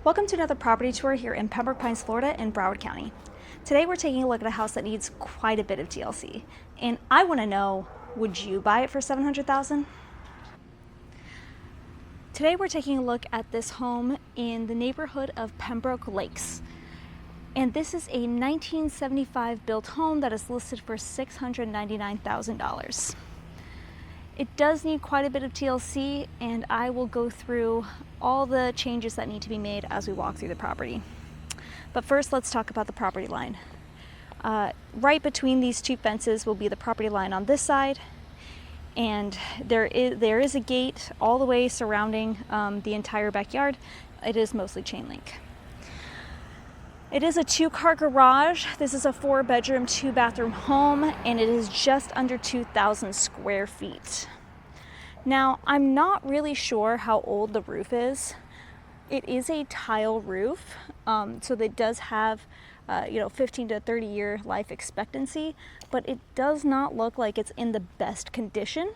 Welcome to another property tour here in Pembroke Pines, Florida in Broward County. Today we're taking a look at a house that needs quite a bit of TLC. And I want to know, would you buy it for $700,000? Today we're taking a look at this home in the neighborhood of Pembroke Lakes. And this is a 1975 built home that is listed for $699,000. It does need quite a bit of TLC, and I will go through all the changes that need to be made as we walk through the property. But first, let's talk about the property line. Right between these two fences will be the property line on this side, and there is a gate all the way surrounding the entire backyard. It is mostly chain link. It is a 2-car garage. This is a 4-bedroom, 2-bathroom home, and it is just under 2,000 square feet. Now, I'm not really sure how old the roof is. It is a tile roof, so it does have 15 to 30 year life expectancy, but it does not look like it's in the best condition.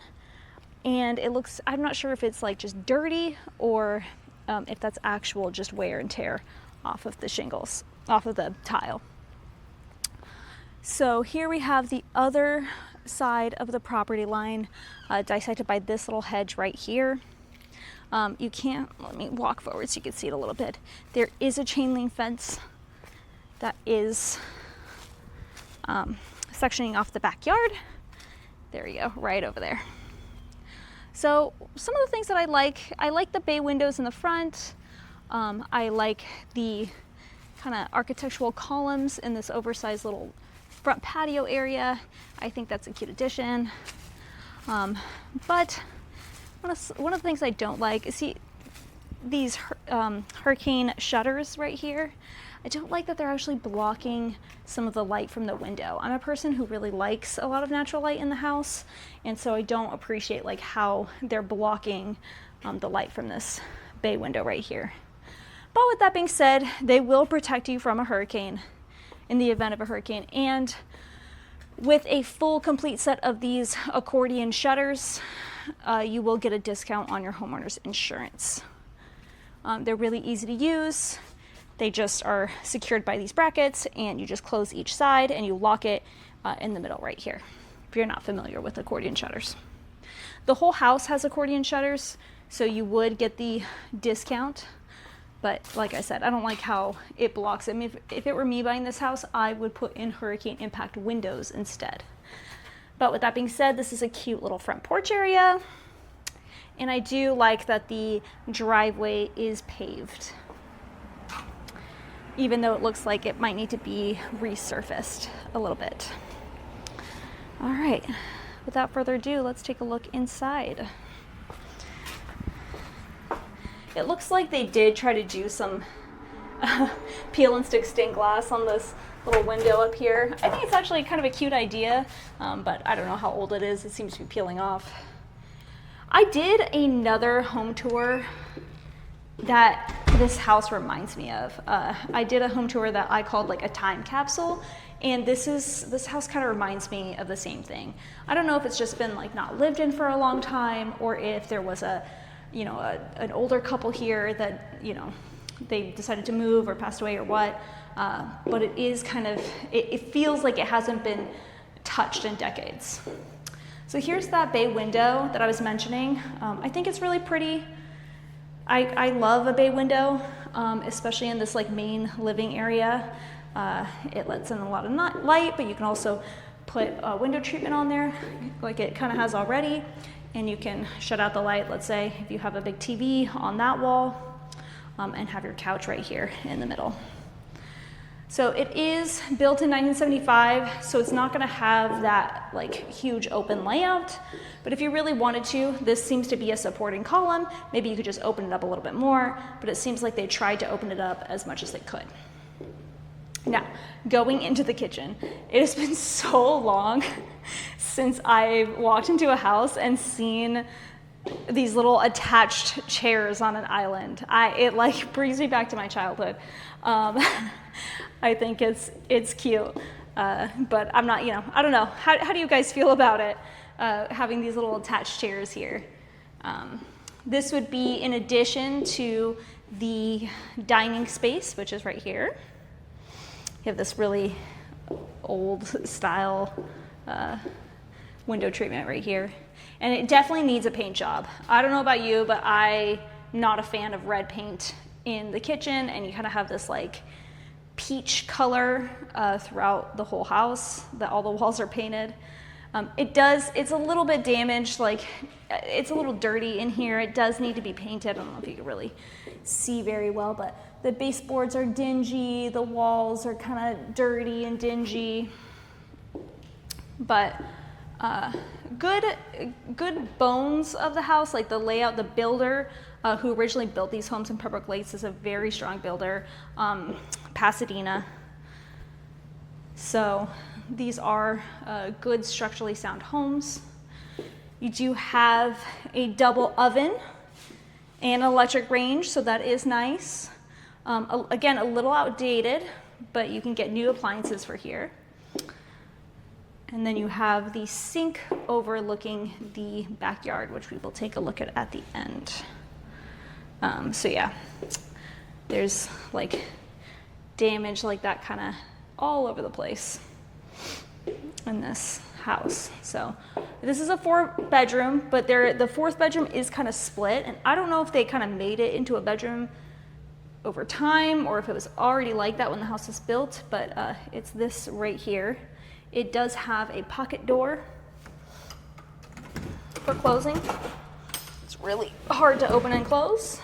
And it looks, I'm not sure if it's like just dirty or if that's actual just wear and tear off of the shingles, off of the tile. So here we have the other side of the property line, dissected by this little hedge right here. Let me walk forward so you can see it a little bit. There is a chain link fence that is sectioning off the backyard. There you go, right over there. So some of the things that I like the bay windows in the front. I like the kind of architectural columns in this oversized little front patio area. I think that's a cute addition. But one of the things I don't like is these hurricane shutters right here. I don't like that they're actually blocking some of the light from the window. I'm a person who really likes a lot of natural light in the house, and so I don't appreciate like how they're blocking the light from this bay window right here. But with that being said, they will protect you from a hurricane in the event of a hurricane. And with a full complete set of these accordion shutters, you will get a discount on your homeowner's insurance. They're really easy to use. They just are secured by these brackets, and you just close each side and you lock it in the middle right here, if you're not familiar with accordion shutters. The whole house has accordion shutters, so you would get the discount. But like I said, I don't like how it blocks it. I mean, if it were me buying this house, I would put in hurricane impact windows instead. But with that being said, this is a cute little front porch area. And I do like that the driveway is paved, even though it looks like it might need to be resurfaced a little bit. All right, without further ado, let's take a look inside. It looks like they did try to do some peel and stick stained glass on this little window up here. I think it's actually kind of a cute idea, but I don't know how old it is. It seems to be peeling off. I did another home tour that this house reminds me of. I did a home tour that I called like a time capsule, and this house kind of reminds me of the same thing. I don't know if it's just been like not lived in for a long time, or if there was an older couple here that, they decided to move or passed away or what, but it is it feels like it hasn't been touched in decades. So here's that bay window that I was mentioning. I think it's really pretty. I love a bay window, especially in this like main living area. It lets in a lot of light, but you can also put a window treatment on there like it kind of has already. And you can shut out the light, let's say, if you have a big TV on that wall, and have your couch right here in the middle. So it is built in 1975, so it's not gonna have that like huge open layout, but if you really wanted to, this seems to be a supporting column. Maybe you could just open it up a little bit more, but it seems like they tried to open it up as much as they could. Now, going into the kitchen, it has been so long since I've walked into a house and seen these little attached chairs on an island. It like brings me back to my childhood. I think it's cute, but I'm not, I don't know. How do you guys feel about it, having these little attached chairs here? This would be in addition to the dining space, which is right here. You have this really old style window treatment right here. And it definitely needs a paint job. I don't know about you, but I'm not a fan of red paint in the kitchen, and you kind of have this like peach color throughout the whole house, that all the walls are painted. It's a little bit damaged, like it's a little dirty in here. It does need to be painted. I don't know if you can really see very well, but the baseboards are dingy, the walls are kind of dirty and dingy. But good bones of the house, like the layout, the builder who originally built these homes in Pembroke Lakes is a very strong builder, Pasadena. So these are good structurally sound homes. You do have a double oven and electric range, so that is nice. Again, a little outdated, but you can get new appliances for here. And then you have the sink overlooking the backyard, which we will take a look at the end. So yeah, there's like damage like that kind of all over the place in this house. So this is a 4-bedroom, but the 4th bedroom is kind of split, and I don't know if they kind of made it into a bedroom over time or if it was already like that when the house was built, but it's this right here. It does have a pocket door for closing. It's really hard to open and close.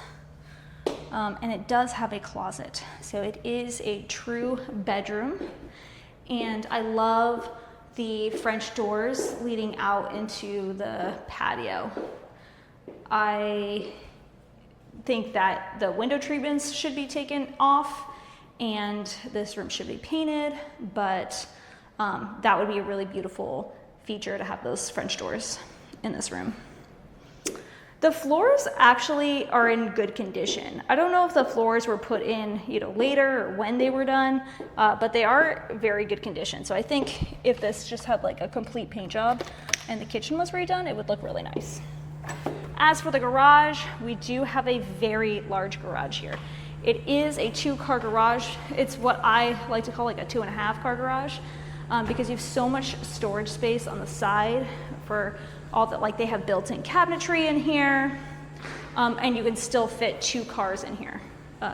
And it does have a closet. So it is a true bedroom. And I love the French doors leading out into the patio. I think that the window treatments should be taken off and this room should be painted, but that would be a really beautiful feature to have those French doors in this room. The floors actually are in good condition. I don't know if the floors were put in, later or when they were done, but they are very good condition. So I think if this just had like a complete paint job and the kitchen was redone, it would look really nice. As for the garage, we do have a very large garage here. It is a 2-car garage. It's what I like to call like a 2.5-car garage. Because you have so much storage space on the side for all that, like they have built-in cabinetry in here, and you can still fit 2 cars in here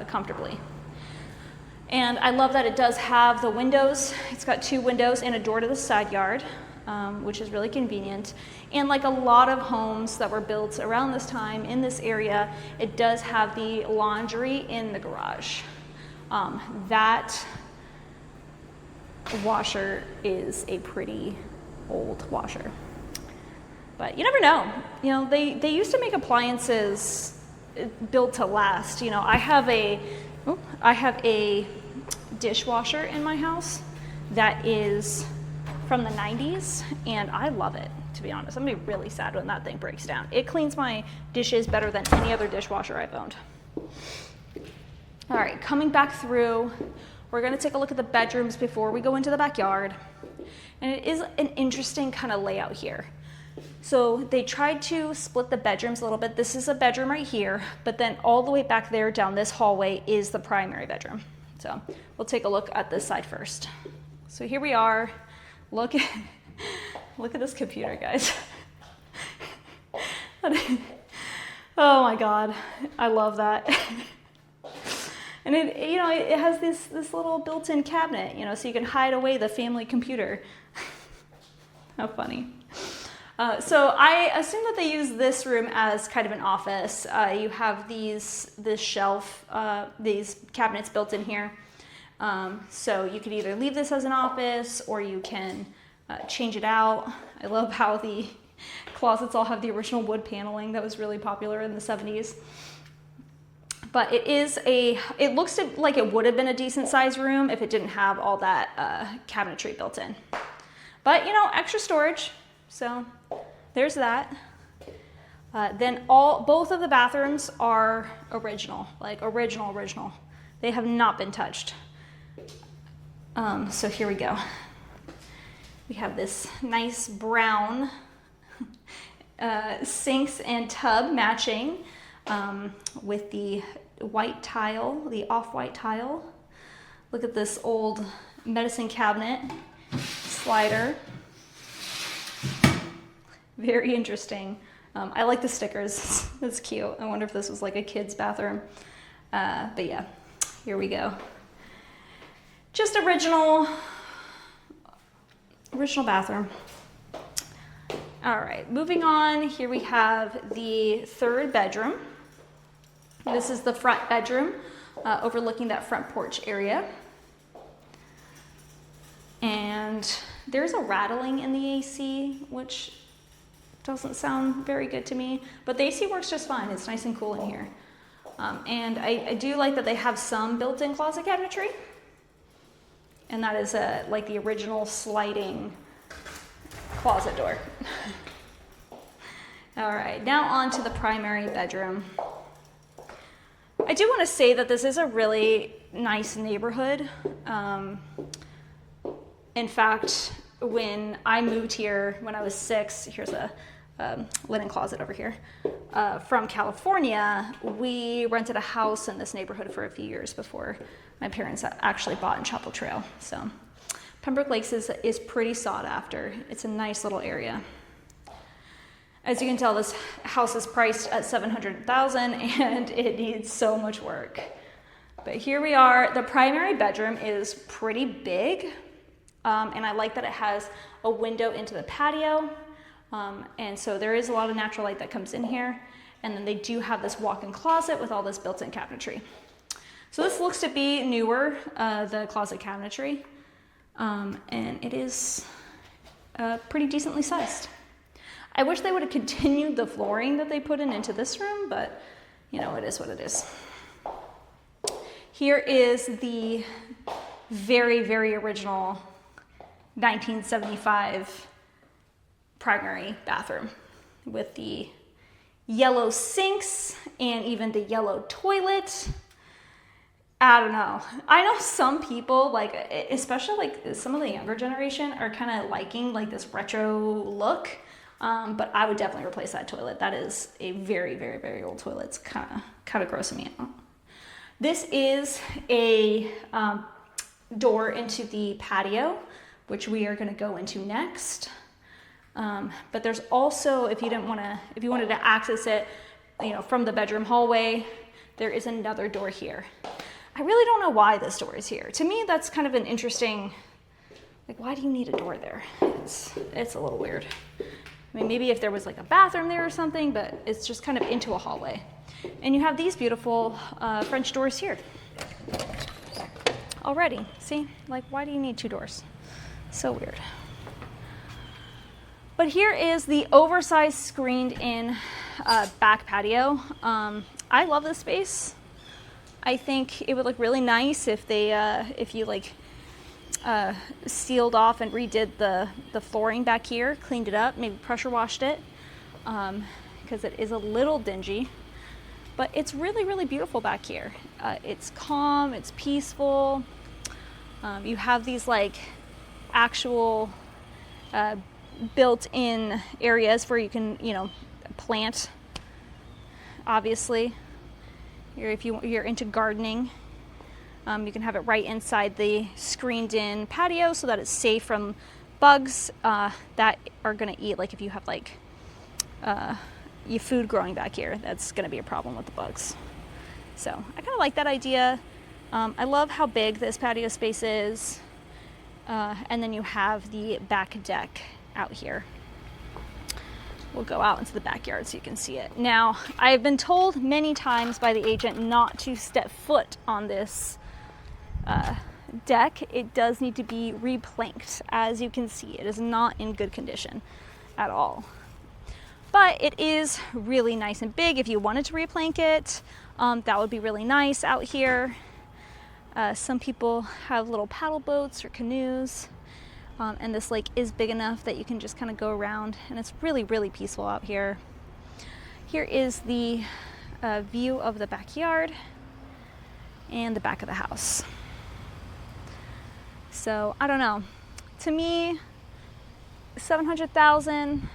comfortably. And I love that it does have the windows. It's got 2 windows and a door to the side yard, which is really convenient. And like a lot of homes that were built around this time in this area, it does have the laundry in the garage. That washer is a pretty old washer, but you never know. They used to make appliances built to last. I have a dishwasher in my house that is from the 90s, and I love it, to be honest. I'm gonna be really sad when that thing breaks down. It cleans my dishes better than any other dishwasher I've owned. All right, coming back through, we're gonna take a look at the bedrooms before we go into the backyard. And it is an interesting kind of layout here. So they tried to split the bedrooms a little bit. This is a bedroom right here, but then all the way back there down this hallway is the primary bedroom. So we'll take a look at this side first. So here we are. Look at this computer, guys. Oh my God, I love that. And it has this little built-in cabinet, so you can hide away the family computer. How funny. So I assume that they use this room as kind of an office. You have this shelf, these cabinets built in here. So you could either leave this as an office or you can change it out. I love how the closets all have the original wood paneling that was really popular in the 70s. But it looks like it would have been a decent sized room if it didn't have all that cabinetry built in. But extra storage, so there's that. Then both of the bathrooms are original, like original. They have not been touched. So here we go. We have this nice brown sinks and tub matching with the white tile, the off-white tile. Look at this old medicine cabinet slider. Very interesting. I like the stickers. It's cute. I wonder if this was like a kid's bathroom. But yeah, here we go. Just original bathroom. All right, moving on. Here we have the third bedroom. This is the front bedroom, overlooking that front porch area. And there's a rattling in the AC, which doesn't sound very good to me, but the AC works just fine. It's nice and cool in here. And I do like that they have some built-in closet cabinetry. And that is like the original sliding closet door. All right, now on to the primary bedroom. I do want to say that this is a really nice neighborhood. In fact, when I moved here when I was 6, here's a linen closet over here, from California, we rented a house in this neighborhood for a few years before my parents actually bought in Chapel Trail. So Pembroke Lakes is pretty sought after. It's a nice little area. As you can tell, this house is priced at $700,000 and it needs so much work. But here we are. The primary bedroom is pretty big. And I like that it has a window into the patio. And so there is a lot of natural light that comes in here. And then they do have this walk-in closet with all this built-in cabinetry. So this looks to be newer, the closet cabinetry. And it is pretty decently sized. I wish they would have continued the flooring that they put into this room, but you know, it is what it is. Here is the very, very original 1975 primary bathroom with the yellow sinks and even the yellow toilet. I don't know. I know some people, like, especially like some of the younger generation, are kind of liking like this retro look. But I would definitely replace that toilet. That is a very, very, very old toilet. It's kind of grossing me out. This is a door into the patio, which we are going to go into next. But there's also, if you wanted to access it, you know, from the bedroom hallway, there is another door here. I really don't know why this door is here. To me, that's kind of an interesting, like, why do you need a door there? It's a little weird. I mean, maybe if there was like a bathroom there or something, but it's just kind of into a hallway. And you have these beautiful French doors here. Already, see? Like, why do you need 2 doors? So weird. But here is the oversized screened-in back patio. I love this space. I think it would look really nice if you like sealed off and redid the flooring back here, cleaned it up, maybe pressure washed it, because it is a little dingy. But it's really, really beautiful back here. It's calm, it's peaceful. You have these like actual built-in areas where you can, you know, plant, obviously. If you're into gardening, you can have it right inside the screened-in patio so that it's safe from bugs that are going to eat. Like if you have like your food growing back here, that's going to be a problem with the bugs. So I kind of like that idea. I love how big this patio space is. And then you have the back deck out here. We'll go out into the backyard so you can see it. Now, I've been told many times by the agent not to step foot on this deck. It does need to be replanked. As you can see, it is not in good condition at all. But it is really nice and big. If you wanted to replank it, that would be really nice out here. Some people have little paddle boats or canoes. And this lake is big enough that you can just kind of go around, and it's really, really peaceful out here. Here is the view of the backyard and the back of the house. So I don't know. To me, 700,000.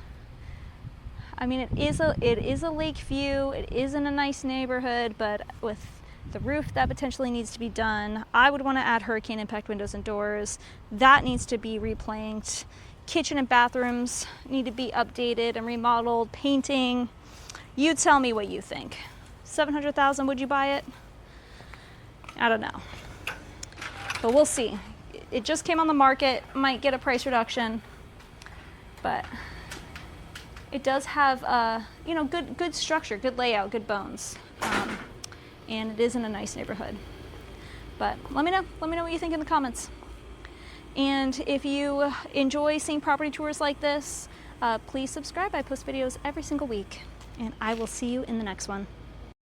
I mean, it is a lake view. It is in a nice neighborhood, but with The roof, that potentially needs to be done. I would want to add hurricane impact windows and doors. That needs to be replanked. Kitchen and bathrooms need to be updated and remodeled. Painting. You tell me what you think. $700,000, would you buy it? I don't know. But we'll see. It just came on the market, might get a price reduction, but it does have you know, good structure, good layout, good bones. And it is in a nice neighborhood. But let me know what you think in the comments. And if you enjoy seeing property tours like this, please subscribe. I post videos every single week, and I will see you in the next one.